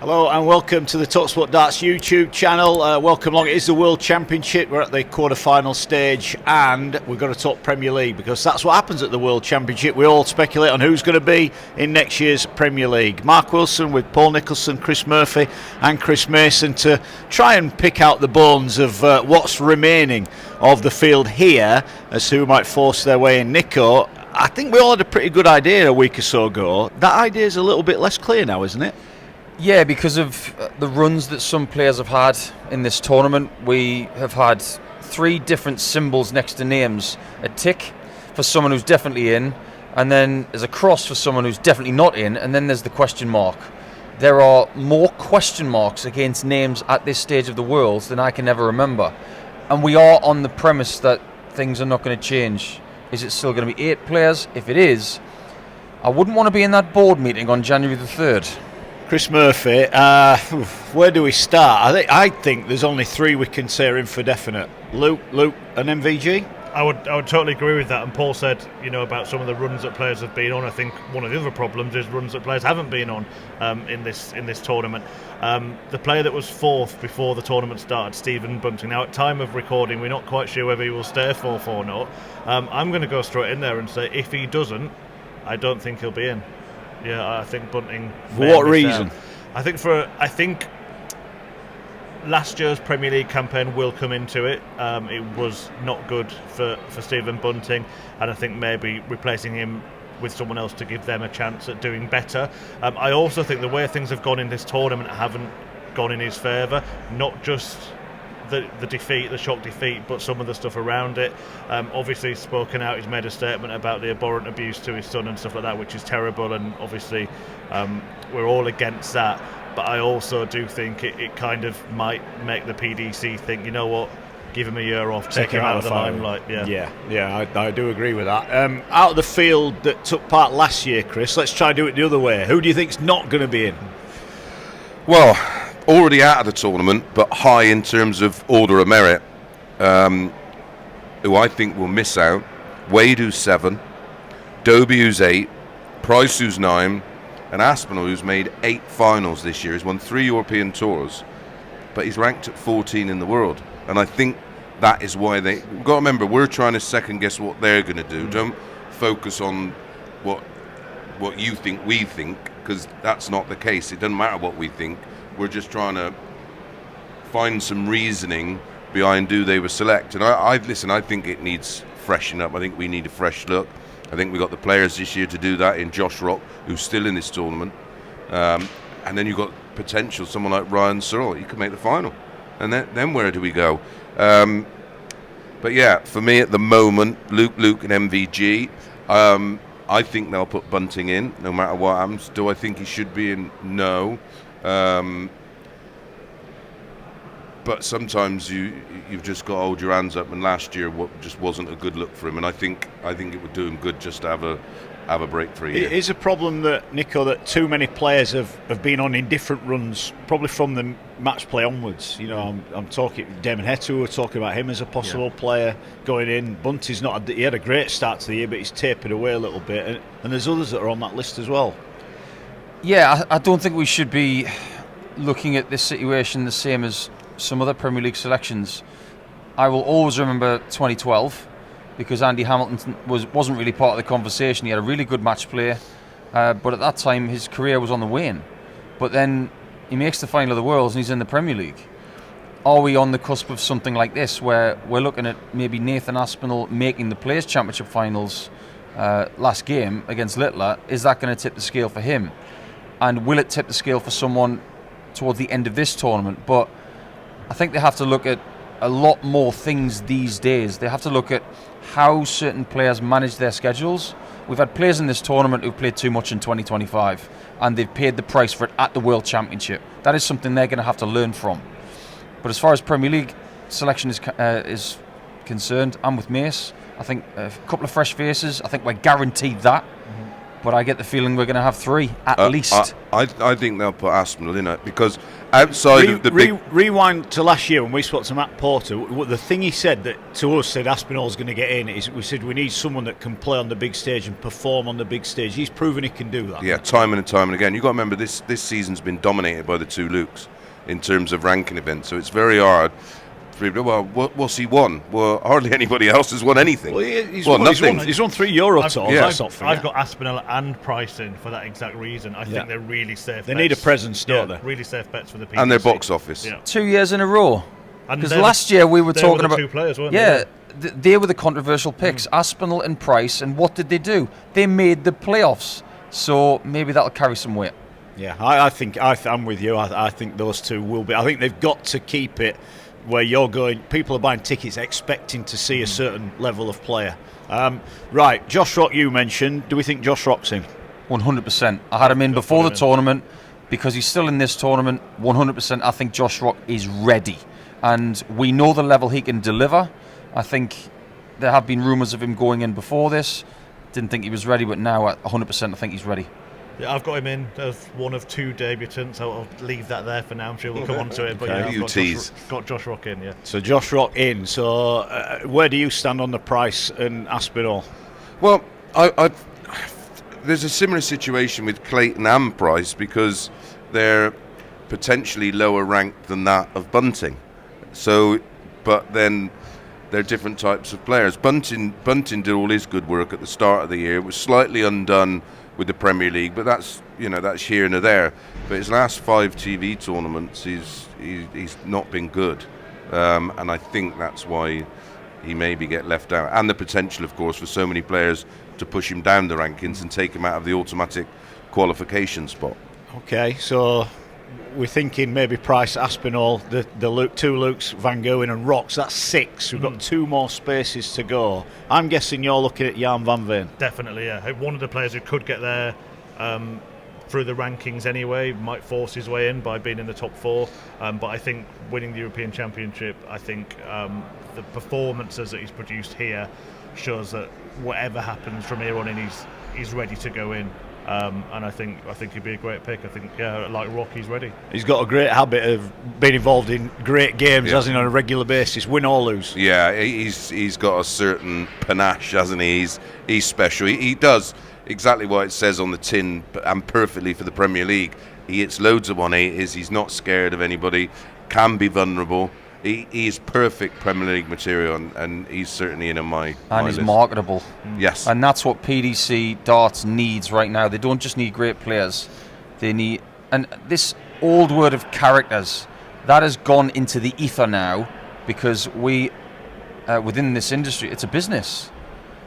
Hello and welcome to the talkSPORT Darts YouTube channel. Welcome along. It is the World Championship. We're at the quarter-final stage and we're going to talk Premier League because that's what happens at the World Championship. We all speculate on who's going to be in next year's Premier League. Mark Wilson with Paul Nicholson, Chris Murphy and Chris Mason to try and pick out the bones of what's remaining of the field here as to who might force their way in. Nico, I think we all had a pretty good idea a week or so ago. That idea is a little bit less clear now, isn't it? Yeah, because of the runs that some players have had in this tournament. We have had 3 different symbols next to names. A tick for someone who's definitely in, and then there's a cross for someone who's definitely not in, and then there's the question mark. There are more question marks against names at this stage of the world than I can ever remember. And we are on the premise that things are not going to change. Is it still going to be 8 players? If it is, I wouldn't want to be in that board meeting on January the 3rd. Chris Murphy, where do we start? I think there's only 3 we can say are in for definite. Luke and MVG? I would totally agree with that. And Paul said, about some of the runs that players have been on. I think one of the other problems is runs that players haven't been on in this tournament. The player that was 4th before the tournament started, Stephen Bunting. Now, at time of recording, we're not quite sure whether he will stay 4th or not. I'm going to go straight in there and say if he doesn't, I don't think he'll be in. Yeah, I think Bunting. For what reason? I think last year's Premier League campaign will come into it. It was not good for Stephen Bunting, and I think maybe replacing him with someone else to give them a chance at doing better. I also think the way things have gone in this tournament haven't gone in his favour. Not just the defeat, the shock defeat, but some of the stuff around it. Obviously he's spoken out, he's made a statement about the abhorrent abuse to his son and stuff like that, which is terrible, and obviously we're all against that. But I also do think it kind of might make the PDC think, you know what, give him a year off, take him out of the limelight. Yeah, I do agree with that. Out of the field that took part last year, Chris, let's try to do it the other way. Who do you think's not going to be in? Well, already out of the tournament, but high in terms of order of merit, who I think will miss out. Wade, who's 7, Doby, who's 8, Price, who's 9, and Aspinall, who's made 8 finals this year. He's won 3 European tours, but he's ranked at 14 in the world. And I think that is why we've got to remember, we're trying to second guess what they're going to do. Don't focus on what you think we think, because that's not the case. It doesn't matter what we think. We're just trying to find some reasoning behind who they were selected. And I think it needs freshening up. I think we need a fresh look. I think we got the players this year to do that in Josh Rock, who's still in this tournament. And then you've got potential, someone like Ryan Searle. He could make the final. And then where do we go? But yeah, for me at the moment, Luke and MVG, I think they'll put Bunting in no matter what happens. Do I think he should be in? No. But sometimes you've just got to hold your hands up, and last year just wasn't a good look for him, and I think it would do him good just to have a break for a year. It is a problem that, Nico, that too many players have been on in different runs, probably from the match play onwards. I'm talking Damon Hettu, we're talking about him as a possible player going in. Bunty's he had a great start to the year, but he's tapered away a little bit, and there's others that are on that list as well. Yeah, I don't think we should be looking at this situation the same as some other Premier League selections. I will always remember 2012 because Andy Hamilton wasn't really part of the conversation. He had a really good match play, but at that time his career was on the wane. But then he makes the final of the Worlds and he's in the Premier League. Are we on the cusp of something like this where we're looking at maybe Nathan Aspinall making the Players' Championship finals last game against Littler? Is that going to tip the scale for him? And will it tip the scale for someone towards the end of this tournament? But I think they have to look at a lot more things these days. They have to look at how certain players manage their schedules. We've had players in this tournament who've played too much in 2025, and they've paid the price for it at the World Championship. That is something they're going to have to learn from. But as far as Premier League selection is concerned, I'm with Mace. I think a couple of fresh faces. I think we're guaranteed that. but I get the feeling we're going to have 3 at least. I think they'll put Aspinall in it, because outside of the big... Rewind to last year when we spoke to Matt Porter. The thing he said that to us said Aspinall's going to get in is we said we need someone that can play on the big stage and perform on the big stage. He's proven he can do that. Yeah, time and time and again. You've got to remember this season's been dominated by the 2 Lukes in terms of ranking events, so it's very hard. Well, what's he won? Well, hardly anybody else has won anything. Well, he's nothing. He's won 3 Euro Tours. Yeah. I've got Aspinall and Price in for that exact reason. I think they're really safe. They need a presence, don't they? Really safe bets for the PDC. And their box office. Yeah. 2 years in a row. And Because last year we were talking the about 2 players, weren't they? They were the controversial picks, Aspinall and Price. And what did they do? They made the playoffs. So maybe that'll carry some weight. Yeah, I think I'm with you. I think those 2 will be. I think they've got to keep it where you're going. People are buying tickets expecting to see a certain level of player. Right, Josh Rock you mentioned. Do we think Josh Rock's in? 100%. I had him in before the tournament because he's still in this tournament. 100%. I think Josh Rock is ready. And we know the level he can deliver. I think there have been rumours of him going in before this. Didn't think he was ready, but now at 100% I think he's ready. Yeah, I've got him in as one of 2 debutants. I'll leave that there for now. I'm sure we'll come on to it. But Okay. I've got Josh Rock in, yeah. So Josh Rock in. So where do you stand on the Price and Aspinall? Well, there's a similar situation with Clayton and Price, because they're potentially lower ranked than that of Bunting. So, but then they're different types of players. Bunting did all his good work at the start of the year. It was slightly undone with the Premier League, but that's here and there. But his last 5 TV tournaments, he's not been good, and I think that's why he maybe get left out. And the potential, of course, for so many players to push him down the rankings and take him out of the automatic qualification spot. Okay, so we're thinking maybe Price, Aspinall, the 2 Lukes, Van Gerwen and Rocks. That's 6. We've got 2 more spaces to go. I'm guessing you're looking at Jan van Veen. Definitely, yeah. One of the players who could get there through the rankings anyway, might force his way in by being in the top 4. But I think winning the European Championship, I think the performances that he's produced here shows that whatever happens from here on in, he's ready to go in. And I think he'd be a great pick. I think, like Rocky's ready. He's got a great habit of being involved in great games, hasn't he, on a regular basis, win or lose. Yeah, he's got a certain panache, hasn't he? He's special. He does exactly what it says on the tin, and perfectly for the Premier League. He hits loads of 180s. He's not scared of anybody. Can be vulnerable. He is perfect Premier League material, and he's certainly in my And he's list. marketable. Yes. And that's what PDC darts needs right now. They don't just need great players. They need... And this old word of characters, that has gone into the ether now, because we, within this industry, it's a business.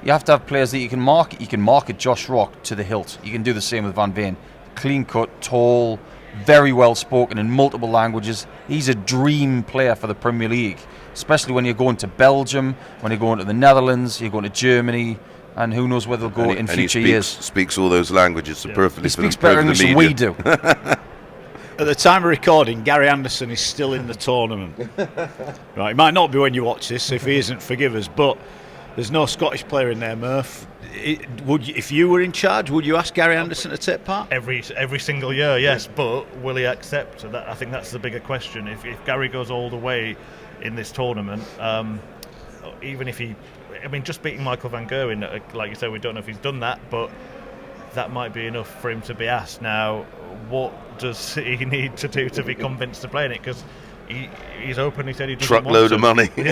You have to have players that you can market. You can market Josh Rock to the hilt. You can do the same with Van Veen. Clean cut, tall, very well spoken in multiple languages. He's a dream player for the Premier League, especially when you're going to Belgium, when you're going to the Netherlands, you're going to Germany, and who knows where they'll go in future years. Speaks all those languages so perfectly. He speaks better English than we do. At the time of recording, Gary Anderson is still in the tournament. Right, it might not be when you watch this, if he isn't, forgive us, but there's no Scottish player in there, Murph. If you were in charge, would you ask Gary Anderson to take part? Every single year, yes, but will he accept? I think that's the bigger question. If Gary goes all the way in this tournament, even if just beating Michael Van Gerwen, like you said, we don't know if he's done that, but that might be enough for him to be asked. Now, what does he need to do to be convinced to play in it? Because he's openly said he doesn't truckload of money. Well,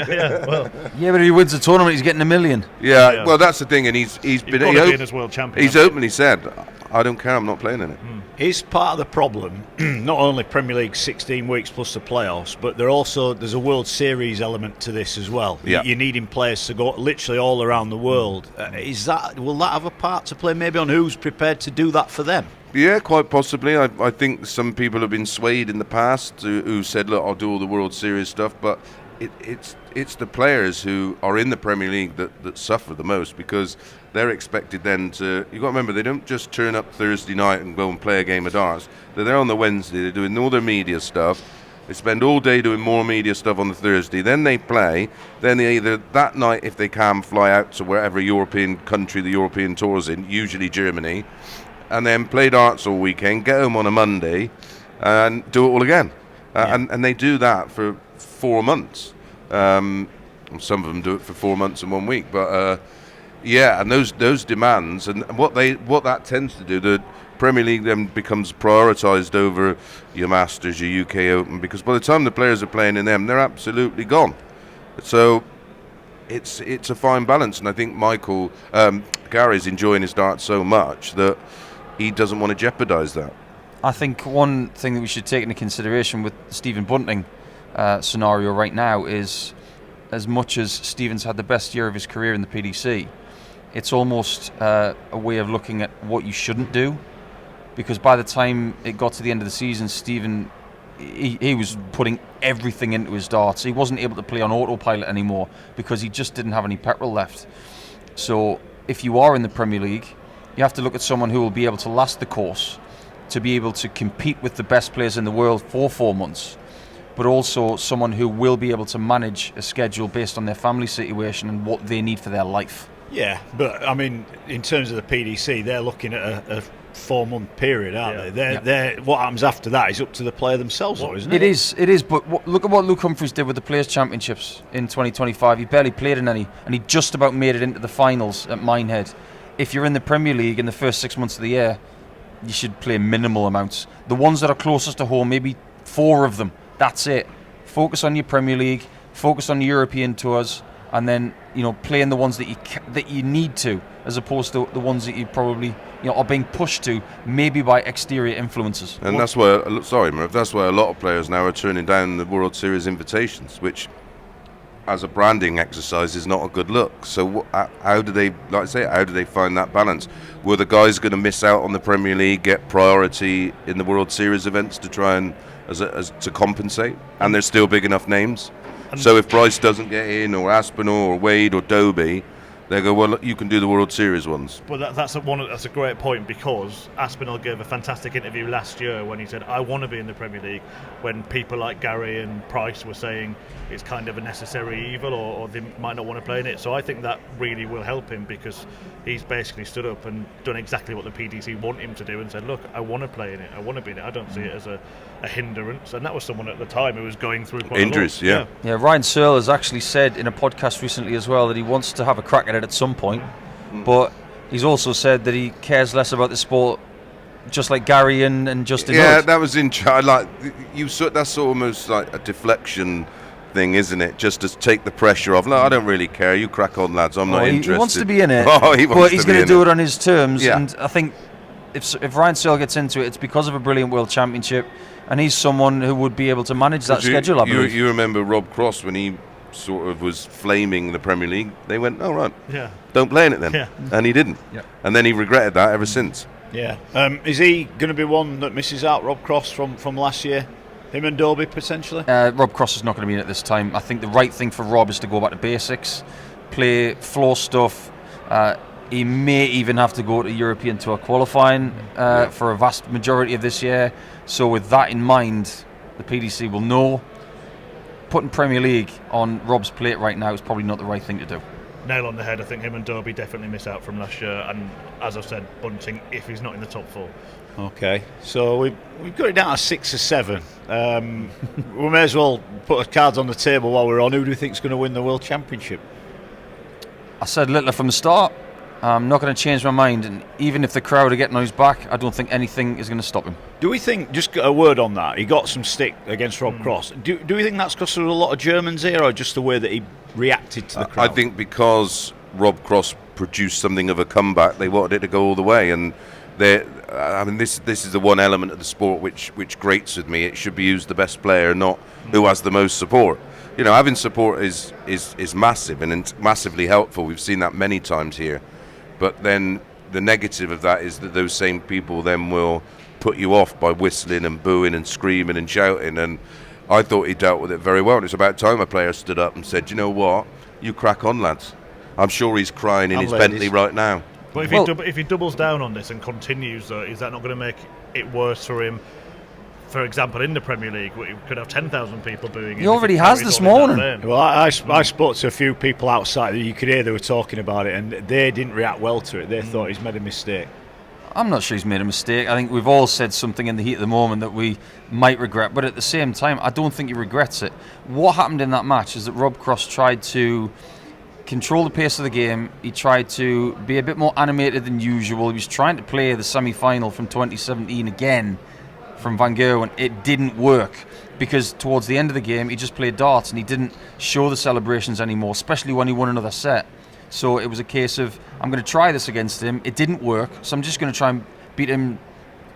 yeah, but if he wins the tournament, he's getting $1 million. Yeah, well, that's the thing, and he's been in as world champion. He's openly said, "I don't care, I'm not playing in it." Is part of the problem not only Premier League 16 weeks plus the playoffs, but there's a World Series element to this as well. Yeah. You're needing players to go literally all around the world. Will that have a part to play maybe on who's prepared to do that for them? Yeah, quite possibly. I think some people have been swayed in the past who said, "Look, I'll do all the World Series stuff," but it's the players who are in the Premier League that suffer the most, because they're expected then to... You've got to remember, they don't just turn up Thursday night and go and play a game of darts. They're there on the Wednesday, they're doing all their media stuff, They spend all day doing more media stuff on the Thursday. Then they play. Then they either that night, if they can, fly out to wherever European country the European tour's in, usually Germany, and then play darts all weekend, get home on a Monday, and do it all again. And they do that for 4 months. Some of them do it for 4 months and 1 week. But and those demands and what that tends to do, the Premier League then becomes prioritised over your Masters, your UK Open, because by the time the players are playing in them, they're absolutely gone. So it's a fine balance, and I think Gary's enjoying his darts so much that he doesn't want to jeopardise that. I think one thing that we should take into consideration with the Stephen Bunting scenario right now is, as much as Stephen's had the best year of his career in the PDC, it's almost a way of looking at what you shouldn't do. Because by the time it got to the end of the season, Stephen, he was putting everything into his darts. He wasn't able to play on autopilot anymore because he just didn't have any petrol left. So if you are in the Premier League, you have to look at someone who will be able to last the course, to be able to compete with the best players in the world for 4 months, but also someone who will be able to manage a schedule based on their family situation and what they need for their life. Yeah, but I mean, in terms of the PDC, they're looking at a 4-month period, aren't they? They're what happens after that is up to the player themselves, isn't it? It is. But look at what Luke Humphries did with the Players' Championships in 2025. He barely played in any, and he just about made it into the finals at Minehead. If you're in the Premier League in the first 6 months of the year, you should play minimal amounts. The ones that are closest to home, maybe 4 of them. That's it. Focus on your Premier League. Focus on the European tours, and then play in the ones that you need to, as opposed to the ones that you probably are being pushed to, maybe by exterior influences. And that's why, Murph, that's why a lot of players now are turning down the World Series invitations, which, as a branding exercise, is not a good look. So how do they find that balance? Were the guys going to miss out on the Premier League, get priority in the World Series events to try and to compensate? And there's still big enough names. So if Bryce doesn't get in, or Aspinall, or Wade, or Dobie, they go, well, you can do the World Series ones. But that's a great point, because Aspinall gave a fantastic interview last year when he said, I want to be in the Premier League, when people like Gary and Price were saying it's kind of a necessary evil, or they might not want to play in it. So I think that really will help him, because he's basically stood up and done exactly what the PDC want him to do and said, look, I want to play in it, I want to be in it, I don't see it as a hindrance. And that was someone at the time who was going through quite injuries. a lot. Yeah, Ryan Searle has actually said in a podcast recently as well that he wants to have a crack at it at some point, but he's also said that he cares less about the sport, just like Gary and Justin Hood. That was that's almost like a deflection thing, isn't it? Just to take the pressure off. No, I don't really care. You crack on, lads. I'm not interested. He wants to be in it, but he's going to do it on his terms. Yeah. And I think if Ryan Searle gets into it, it's because of a brilliant World Championship, and he's someone who would be able to manage that schedule. I believe. You remember Rob Cross when he sort of was flaming the Premier League? They went, oh right, don't play in it then, and he didn't, and then he regretted that ever since. Yeah, is he going to be one that misses out, Rob Cross, from last year? Him and Dobie potentially? Rob Cross is not going to be in it this time. I think the right thing for Rob is to go back to basics, play floor stuff. He may even have to go to European Tour qualifying for a vast majority of this year. So with that in mind, the PDC will know putting Premier League on Rob's plate right now is probably not the right thing to do. Nail on the head. I think him and Dobie definitely miss out from last year, and as I've said, Bunting, if he's not in the top 4. Okay, so we've got it down to 6 or 7. We may as well put our cards on the table while we're on. Who do you think is going to win the World Championship? I said Littler from the start. I'm not going to change my mind, and even if the crowd are getting on his back, I don't think anything is going to stop him. Do we think, just a word on that, he got some stick against Rob Cross. Do we think that's because there were a lot of Germans here, or just the way that he reacted to the crowd? I think because Rob Cross produced something of a comeback, they wanted it to go all the way, and this is the one element of the sport which grates with me. It should be who's the best player, not who has the most support. Having support is massive and it's massively helpful. We've seen that many times here. But then the negative of that is that those same people then will put you off by whistling and booing and screaming and shouting. And I thought he dealt with it very well. And it's about time a player stood up and said, you know what, you crack on, lads. I'm sure he's crying in his Bentley right now. But if he doubles down on this and continues, though, is that not going to make it worse for him for example, in the Premier League, we could have 10,000 people booing. He already has this morning. Well, I spoke to a few people outside. You could hear they were talking about it, and they didn't react well to it. They thought he's made a mistake. I'm not sure he's made a mistake. I think we've all said something in the heat of the moment that we might regret, but at the same time, I don't think he regrets it. What happened in that match is that Rob Cross tried to control the pace of the game. He tried to be a bit more animated than usual. He was trying to play the semi-final from 2017 again from Van Gerwen. It didn't work because towards the end of the game, he just played darts and he didn't show the celebrations anymore, especially when he won another set. So it was a case of, I'm going to try this against him. It didn't work, so I'm just going to try and beat him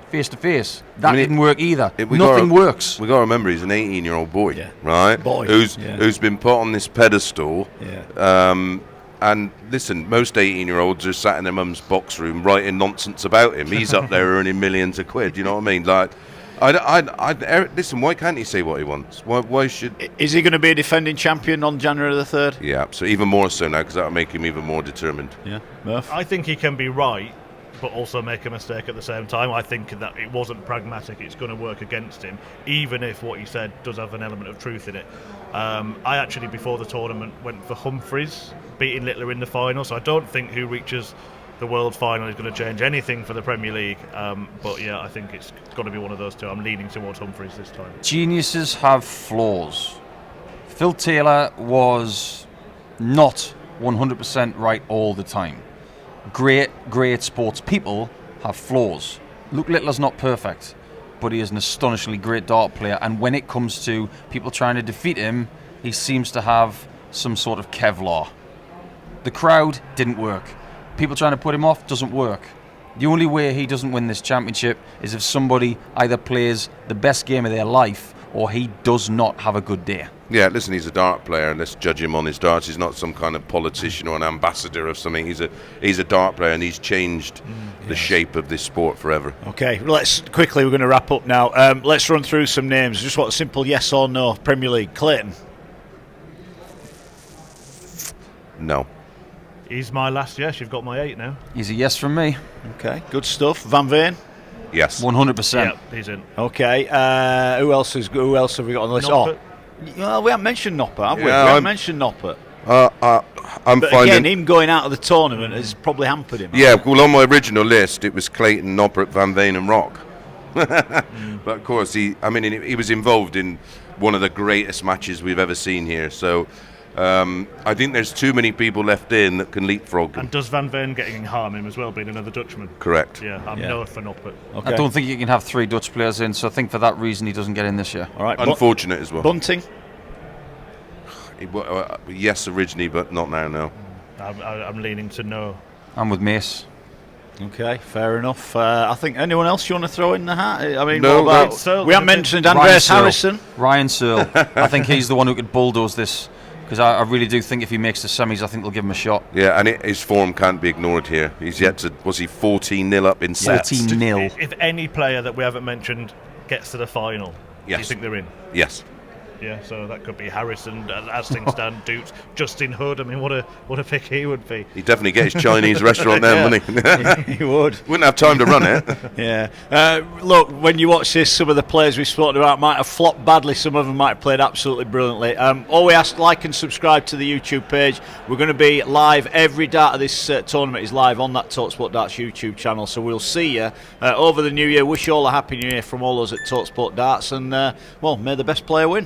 face to face. That didn't work either. Nothing works. We got to remember he's an 18-year-old boy, right? Boy. Who's been put on this pedestal. Yeah. And listen, most 18-year-olds are sat in their mum's box room writing nonsense about him. He's up there earning millions of quid. You know what I mean? Like, Eric, listen, why can't he say what he wants? Why should... Is he going to be a defending champion on January the 3rd? Yeah, so even more so now, because that'll make him even more determined. Yeah. Murph? I think he can be right, but also make a mistake at the same time. I think that it wasn't pragmatic. It's going to work against him, even if what he said does have an element of truth in it. I actually, before the tournament, went for Humphreys, beating Littler in the final, so I don't think who reaches the World Final is going to change anything for the Premier League. But yeah, I think it's got to be one of those two. I'm leaning towards Humphreys this time. Geniuses have flaws. Phil Taylor was not 100% right all the time. Great sports people have flaws. Luke Littler's not perfect, but he is an astonishingly great dart player, and when it comes to people trying to defeat him, he seems to have some sort of Kevlar. The crowd didn't work. People trying to put him off doesn't work. The only way he doesn't win this championship is if somebody either plays the best game of their life or he does not have a good day. Yeah, listen, he's a dart player, and let's judge him on his darts. He's not some kind of politician or an ambassador of something. He's a dart player, and he's changed the shape of this sport forever. Okay, let's quickly, we're going to wrap up now. Let's run through some names. Just want a simple yes or no. Premier League. Clayton? No. He's my last yes. You've got my 8 now. He's a yes from me. Okay, good stuff. Van Veen? Yes. 100%. Yeah, he's in. Okay, who else have we got on the list? Noppert. Well, we haven't mentioned Noppert, have we? Yeah, We haven't mentioned Noppert. I'm But finding... again, him going out of the tournament has probably hampered him. Yeah, well, on my original list, it was Clayton, Noppert, Van Veen and Rock. But of course, he was involved in one of the greatest matches we've ever seen here. So I think there's too many people left in that can leapfrog him. And does Van Veen getting harm him as well, being another Dutchman? Correct. Yeah, I'm no for Noppert. Okay. I don't think you can have 3 Dutch players in, so I think for that reason he doesn't get in this year. All right. Unfortunate as well. Bunting? Yes, originally, but not now, no. I'm leaning to no. I'm with Mace. Okay, fair enough. I think anyone else you want to throw in the hat? I mean, No, what about? Searle We haven't did a bit- mentioned Andreas Harrison. Ryan Searle. I think he's the one who could bulldoze this, because I really do think if he makes the semis, I think they'll give him a shot. Yeah, and his form can't be ignored here. He's yet to, was he 14-0 up in sets? 14-0. If any player that we haven't mentioned gets to the final, do you Yes. think they're in? Yes. Yeah, so that could be Harrison, as things stand, Dukes, Justin Hood. I mean, what a pick he would be. He'd definitely get his Chinese restaurant then, wouldn't he? He would. Wouldn't have time to run it. Yeah. Look, when you watch this, some of the players we've spoken about might have flopped badly. Some of them might have played absolutely brilliantly. All we ask, like and subscribe to the YouTube page. We're going to be live. Every dart of this tournament is live on that talkSPORT Darts YouTube channel. So we'll see you over the new year. Wish you all a happy new year from all of us at talkSPORT Darts. And, well, may the best player win.